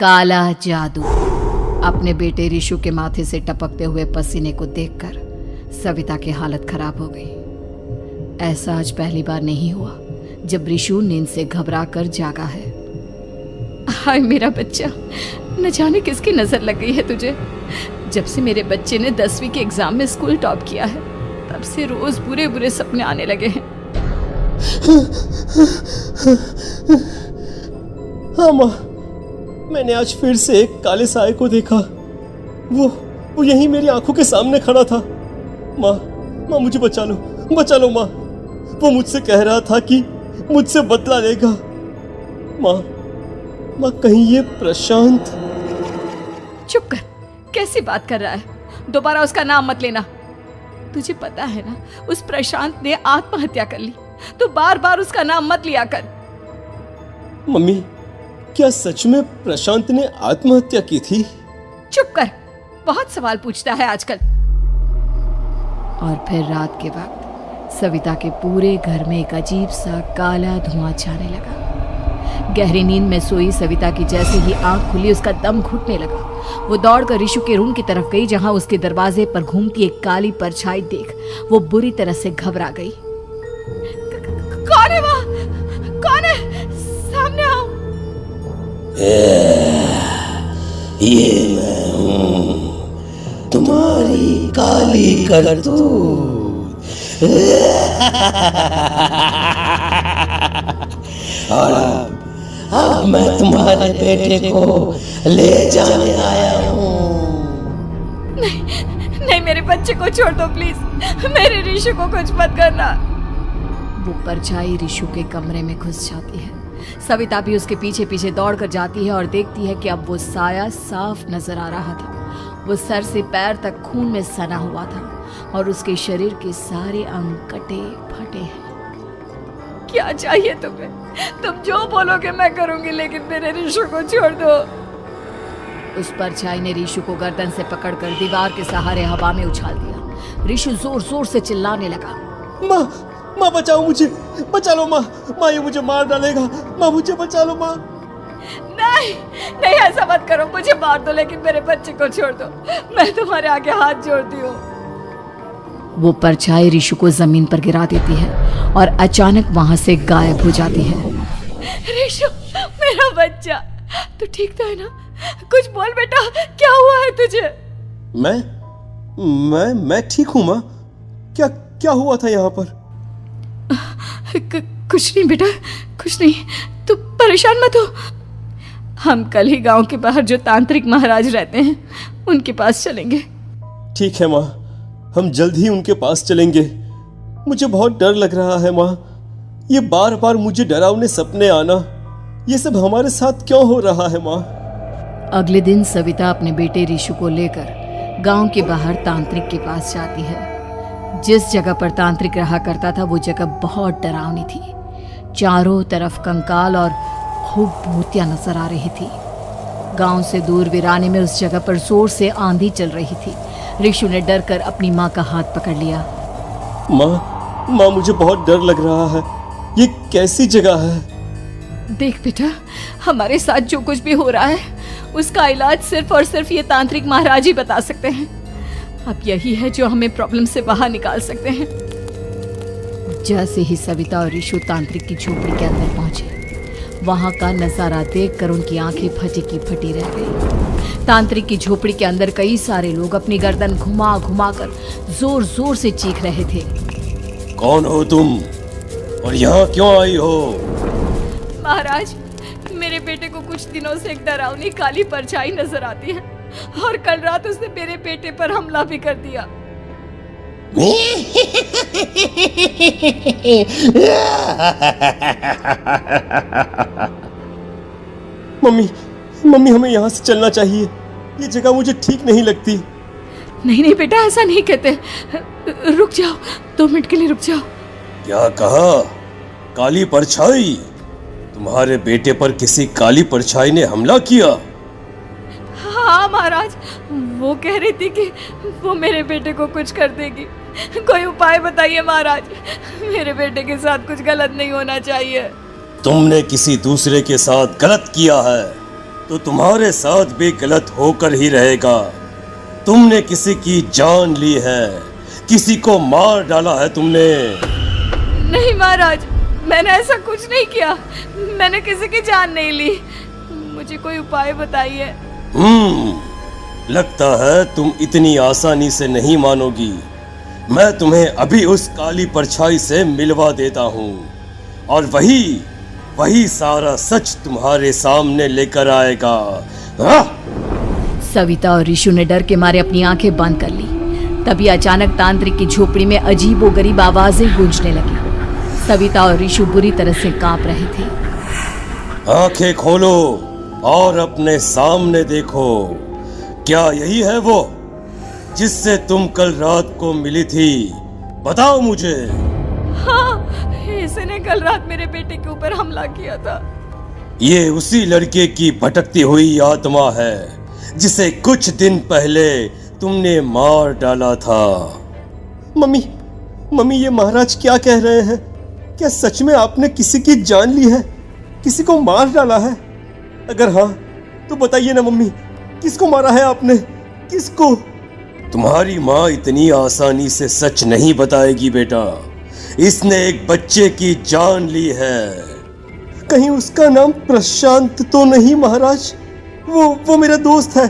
काला जादू। अपने बेटे रिशु के माथे से टपकते हुए पसीने को देखकर सविता की हालत खराब हो गई। ऐसा आज पहली बार नहीं हुआ जब रिशु नींद से घबरा कर जागा है। हाय मेरा बच्चा, न जाने किसकी नजर लग गई है तुझे। जब से मेरे बच्चे ने 10वीं के एग्जाम में स्कूल टॉप किया है तब से रोज बुरे बुरे सपने आने लगे हैं। हाँ माँ, मैंने आज फिर से एक काले साए को देखा। वो यहीं मेरी आंखों के सामने खड़ा था। माँ मुझे बचा लो माँ। वो मुझसे कह रहा था कि मुझसे बदला लेगा। माँ कहीं ये प्रशांत। चुप कर, कैसी बात कर रहा है? दोबारा उसका नाम मत लेना। तुझे पता है ना, उस प्रशांत ने आत्महत्या कर ली। तो बार बार उसका नाम मत लिया कर। मम्मी, क्या सच में प्रशांत ने आत्महत्या की थी? चुप कर, बहुत सवाल पूछता है आजकल। और फिर रात के वक्त सविता के पूरे घर में एक अजीब सा काला धुआं छाने लगा। गहरी नींद में सोई सविता की जैसे ही आंख खुली उसका दम घुटने लगा। वो दौड़कर रिशु के रूम की तरफ गई जहां उसके दरवाजे पर घूमती एक काली परछाई देख वो बुरी तरह से घबरा गई। कौन है वहाँ? कौन है? सामने आओ। ये मैं हूँ, तुम्हारी काली करतूत। और अब मैं तुम्हारे बेटे को ले जाने आया हूँ। नहीं, मेरे बच्चे को छोड़ दो प्लीज। मेरे रिशु को कुछ मत करना। वो परछाई रिशु के कमरे में घुस जाती है। सविता भी उसके पीछे पीछे दौड़ कर जाती है और देखती है कि अब वो साया साफ नजर आ रहा था। वो सर से पैर तक खून में सना हुआ था और उसके शरीर के सारे अंग कटे फटे हैं। क्या चाहिए तुम्हें? तुम जो बोलोगे मैं करूंगी, लेकिन मेरे रिशु को छोड़ दो। उस परछाई ने रिशु को गर्दन से पकड़कर दीवार के सहारे हवा में उछाल दिया। रिशु जोर जोर से चिल्लाने लगा। माँ बचाओ मुझे, बचा लो माँ। ये मुझे मार डालेगा। माँ मुझे बचा लो माँ। नहीं, ऐसा मत करो। मुझे मार दो लेकिन मेरे बच्चे को छोड़ दो। मैं तुम्हारे आगे हाथ जोड़ती हूँ। वो परछाई रिशु को जमीन पर गिरा देती है और अचानक वहां से गायब हो जाती है। रिशु, मेरा बच्चा, तू ठीक तो है ना? कुछ बोल बेटा, क्या हुआ है तुझे? मैं ठीक हूँ माँ। क्या हुआ था यहाँ पर? कुछ नहीं बेटा, कुछ नहीं। तू परेशान मत हो। हम कल ही गांव के बाहर जो तांत्रिक महाराज रहते हैं उनके पास चलेंगे। ठीक है माँ, हम जल्द ही उनके पास चलेंगे। मुझे बहुत डर लग रहा है माँ। ये बार बार मुझे डरावने सपने आना, ये सब हमारे साथ क्यों हो रहा है माँ? अगले दिन सविता अपने बेटे रिशु को लेकर गांव के बाहर तांत्रिक के पास जाती है। जिस जगह पर तांत्रिक रहा करता था वो जगह बहुत डरावनी थी। चारों तरफ कंकाल और खूब भूतियां नजर आ रही थी। गांव से दूर वीराने में उस जगह पर जोर से आंधी चल रही थी। रिशु ने डर कर अपनी माँ का हाथ पकड़ लिया। माँ मुझे बहुत डर लग रहा है। ये कैसी जगह है? देख बेटा, हमारे साथ जो कुछ भी हो रहा है उसका इलाज सिर्फ और सिर्फ ये तांत्रिक महाराज ही बता सकते हैं। अब यही है जो हमें प्रॉब्लम से बाहर निकाल सकते हैं। जैसे ही सविता और रिशु तांत्रिक की झोपड़ी के अंदर पहुंचे, वहां का नजारा देखकर उनकी आंखें फटी की फटी रह गई। तांत्रिक की झोपड़ी के अंदर कई सारे लोग अपनी गर्दन घुमा घुमा कर जोर जोर से चीख रहे थे। कौन हो तुम और यहाँ क्यों आई हो? महाराज, मेरे बेटे को कुछ दिनों से एक डरावनी काली परछाई नजर आती है और कल रात उसने मेरे बेटे पर हमला भी कर दिया। मम्मी हमें यहाँ से चलना चाहिए। ये जगह मुझे ठीक नहीं लगती। नहीं बेटा, ऐसा नहीं कहते। रुक जाओ, 2 मिनट के लिए रुक जाओ। क्या कहा? काली परछाई? तुम्हारे बेटे पर किसी काली परछाई ने हमला किया? हाँ महाराज, वो कह रही थी कि वो मेरे बेटे को कुछ कर देगी। कोई उपाय बताइए महाराज, मेरे बेटे के साथ कुछ गलत नहीं होना चाहिए। तुमने किसी दूसरे के साथ गलत किया है। तो तुम्हारे साथ भी गलत होकर ही रहेगा। तुमने किसी की जान ली है, किसी को मार डाला है तुमने। नहीं महाराज, मैंने ऐसा कुछ नहीं किया। मैंने किसी की जान नहीं ली। मुझे कोई उपाय बताइए। लगता है तुम इतनी आसानी से नहीं मानोगी। मैं तुम्हें अभी उस काली परछाई से मिलवा देता हूँ और वही सारा सच तुम्हारे सामने लेकर आएगा। सविता और ऋषु ने डर के मारे अपनी आंखें बंद कर ली। तभी अचानक तांत्रिक की झोपड़ी में अजीबोगरीब आवाजें गूंजने लगी। सविता और ऋषु बुरी तरह से कांप रहे थे। आंखें खोलो और अपने सामने देखो। क्या यही है वो जिससे तुम कल रात को मिली थी? बताओ मुझे। हाँ, इसने कल रात मेरे बेटे के ऊपर हमला किया था। ये उसी लड़के की भटकती हुई आत्मा है जिसे कुछ दिन पहले तुमने मार डाला था। मम्मी ये महाराज क्या कह रहे हैं? क्या सच में आपने किसी की जान ली है, किसी को मार डाला है? अगर हाँ तो बताइए ना मम्मी, किसको मारा है आपने? किसको? तुम्हारी माँ इतनी आसानी से सच नहीं बताएगी बेटा। इसने एक बच्चे की जान ली है। कहीं उसका नाम प्रशांत तो नहीं महाराज? वो मेरा दोस्त है,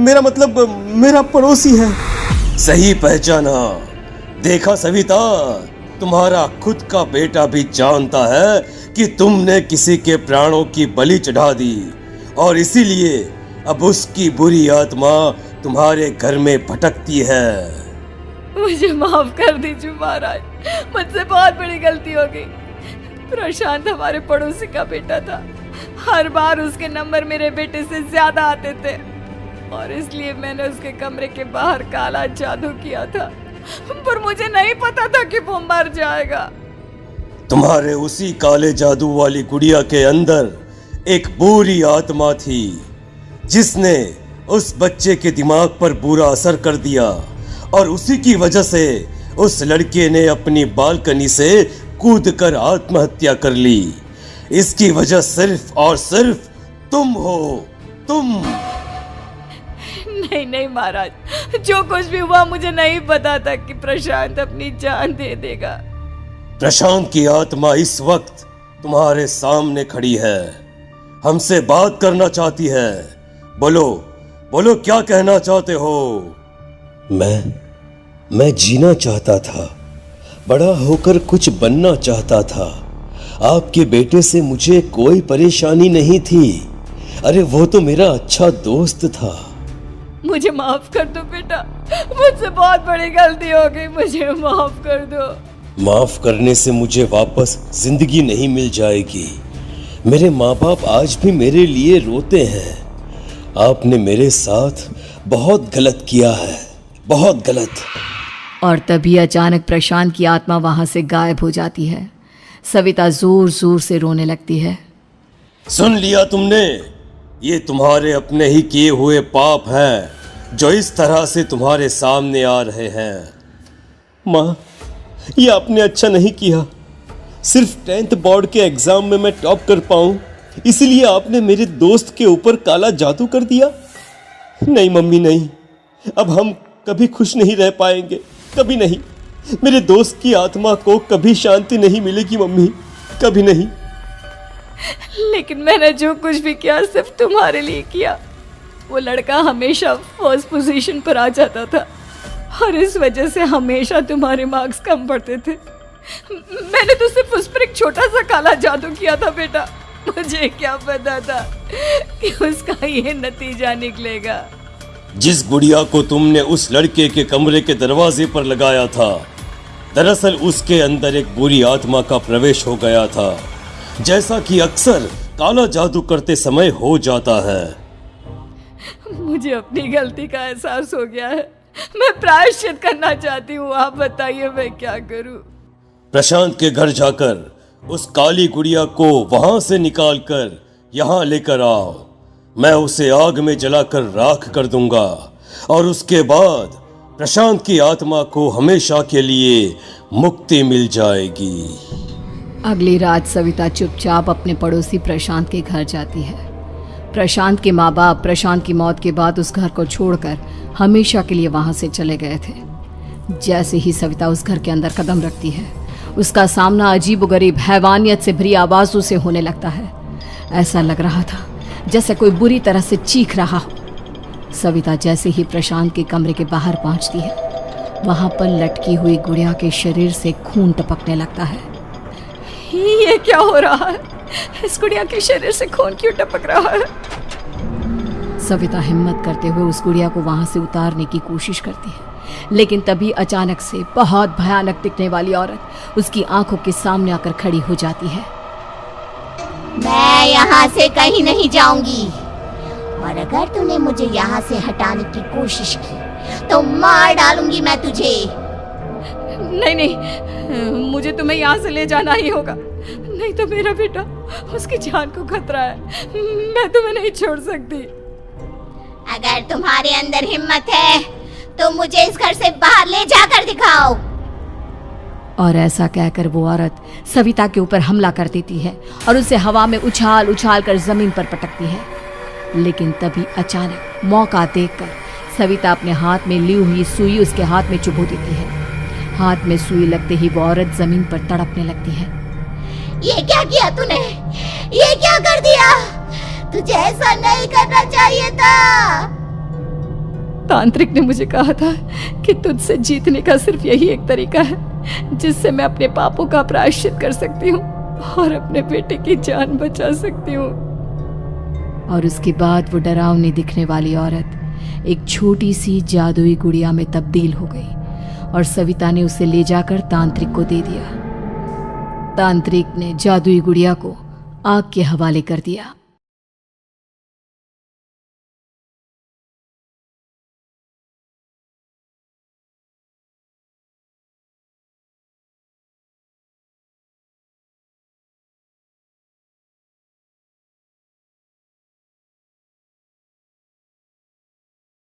मेरा मतलब मेरा पड़ोसी है। सही पहचाना। देखा सविता, तुम्हारा खुद का बेटा भी जानता है कि तुमने किसी के प्राणों की बलि चढ़ा दी और इसीलिए अब उसकी बुरी आत्मा तुम्हारे घर में भटकती है। मुझे माफ कर दीजिए महाराज, मुझसे बहुत बड़ी गलती हो गई। प्रशांत हमारे पड़ोसी का बेटा था। हर बार उसके नंबर मेरे बेटे से ज्यादा आते थे और इसलिए मैंने उसके कमरे के बाहर काला जादू किया था, पर मुझे नहीं पता था कि वो मर जाएगा। तुम्हारे उसी काले जादू वाली गुड़िया के अंदर एक बुरी आत्मा थी जिसने उस बच्चे के दिमाग पर बुरा असर कर दिया और उसी की वजह से उस लड़के ने अपनी बालकनी से कूदकर आत्महत्या कर ली। इसकी वजह सिर्फ और सिर्फ तुम हो, तुम। नहीं महाराज, जो कुछ भी हुआ मुझे नहीं पता था कि प्रशांत अपनी जान दे देगा। प्रशांत की आत्मा इस वक्त तुम्हारे सामने खड़ी है, हमसे बात करना चाहती है। बोलो क्या कहना चाहते हो? मैं जीना चाहता था, बड़ा होकर कुछ बनना चाहता था। आपके बेटे से मुझे कोई परेशानी नहीं थी। अरे वो तो मेरा अच्छा दोस्त था। मुझे माफ कर दो बेटा, मुझसे बहुत बड़ी गलती हो गई, मुझे माफ कर दो। माफ करने से मुझे वापस जिंदगी नहीं मिल जाएगी। मेरे माँ बाप आज भी मेरे लिए रोते हैं। आपने मेरे साथ बहुत गलत किया है, बहुत गलत। और तभी अचानक प्रशांत की आत्मा वहां से गायब हो जाती है। सविता जोर जोर से रोने लगती है। सुन लिया तुमने? ये तुम्हारे अपने ही किए हुए पाप हैं जो इस तरह से तुम्हारे सामने आ रहे हैं। माँ, ये आपने अच्छा नहीं किया। सिर्फ 10th बोर्ड के एग्जाम में मैं टॉप कर पाऊं, इसलिए आपने मेरे दोस्त के ऊपर काला जादू कर दिया। नहीं मम्मी, नहीं, अब हम कभी खुश नहीं रह पाएंगे, कभी नहीं। मेरे दोस्त की आत्मा को कभी शांति नहीं मिलेगी मम्मी, कभी नहीं। लेकिन मैंने जो कुछ भी किया सिर्फ तुम्हारे लिए किया। वो लड़का हमेशा फर्स्ट पोजीशन पर आ जाता था और इस वजह से हमेशा तुम्हारे मार्क्स कम पड़ते थे। मैंने तो सिर्फ उस पर एक छोटा सा काला जादू किया था बेटा। मुझे क्या पता था कि उसका ये नतीजा निकलेगा। जिस गुड़िया को तुमने उस लड़के के कमरे के दरवाजे पर लगाया था, दरअसल उसके अंदर एक बुरी आत्मा का प्रवेश हो गया था, जैसा कि अक्सर काला जादू करते समय हो जाता है। मुझे अपनी गलती का एहसास हो गया है। मैं प्रायश्चित करना चाहती हूँ। आप बताइए मैं क्या करूँ? प्रशांत के घर जाकर उस काली गुड़िया को वहां से निकालकर यहाँ लेकर आओ। मैं उसे आग में जलाकर राख कर दूंगा और उसके बाद प्रशांत की आत्मा को हमेशा के लिए मुक्ति मिल जाएगी। अगली रात सविता चुपचाप अपने पड़ोसी प्रशांत के घर जाती है। प्रशांत के माँ बाप प्रशांत की मौत के बाद उस घर को छोड़कर हमेशा के लिए वहां से चले गए थे। जैसे ही सविता उस घर के अंदर कदम रखती है, उसका सामना अजीबोगरीब हैवानियत से भरी आवाजों से होने लगता है। ऐसा लग रहा था जैसे कोई बुरी तरह से चीख रहा हो। सविता जैसे ही प्रशांत के कमरे के बाहर पहुंचती है, वहां पर लटकी हुई गुड़िया के शरीर से खून टपकने लगता है। ये क्या हो रहा है? इस गुड़िया के शरीर से खून क्यों टपक रहा है? सविता हिम्मत करते हुए उस गुड़िया को वहां से उतारने की कोशिश करती है, लेकिन तभी अचानक से बहुत भयानक दिखने वाली औरत उसकी आंखों के सामने आकर खड़ी हो जाती है। मैं यहाँ से कहीं नहीं जाऊंगी, और अगर तूने मुझे यहाँ से हटाने की कोशिश की तो मार डालूंगी मैं तुझे। नहीं नहीं, मुझे तुम्हें यहाँ से ले जाना ही होगा, नहीं तो मेरा बेटा, उसकी जान को खतरा है। मैं तुम्हें नहीं छोड़ सकती। अगर तुम्हारे अंदर हिम्मत है तो मुझे इस घर से बाहर ले जाकर दिखाओ। और ऐसा कहकर वो औरत सविता के ऊपर हमला कर देती है और उसे हवा में उछाल उछाल कर जमीन पर पटकती है। लेकिन तभी अचानक मौका देखकर सविता अपने हाथ में ली हुई सुई उसके हाथ में चुभो देती है। हाथ में सुई लगते ही वो औरत जमीन पर तड़पने लगती है। ये क्या किया तूने? ये क्या कर दिया? तुझे ऐसा नहीं करना चाहिए था। तांत्रिक ने मुझे कहा था कि तुझसे जीतने का सिर्फ यही एक तरीका है जिससे मैं अपने पापों का प्रायश्चित कर सकती हूँ और अपने बेटे की जान बचा सकती हूँ। और उसके बाद वो डरावनी दिखने वाली औरत एक छोटी सी जादुई गुड़िया में तब्दील हो गई और सविता ने उसे ले जाकर तांत्रिक को दे दिया। तांत्रिक ने जादुई गुड़िया को आग के हवाले कर दिया।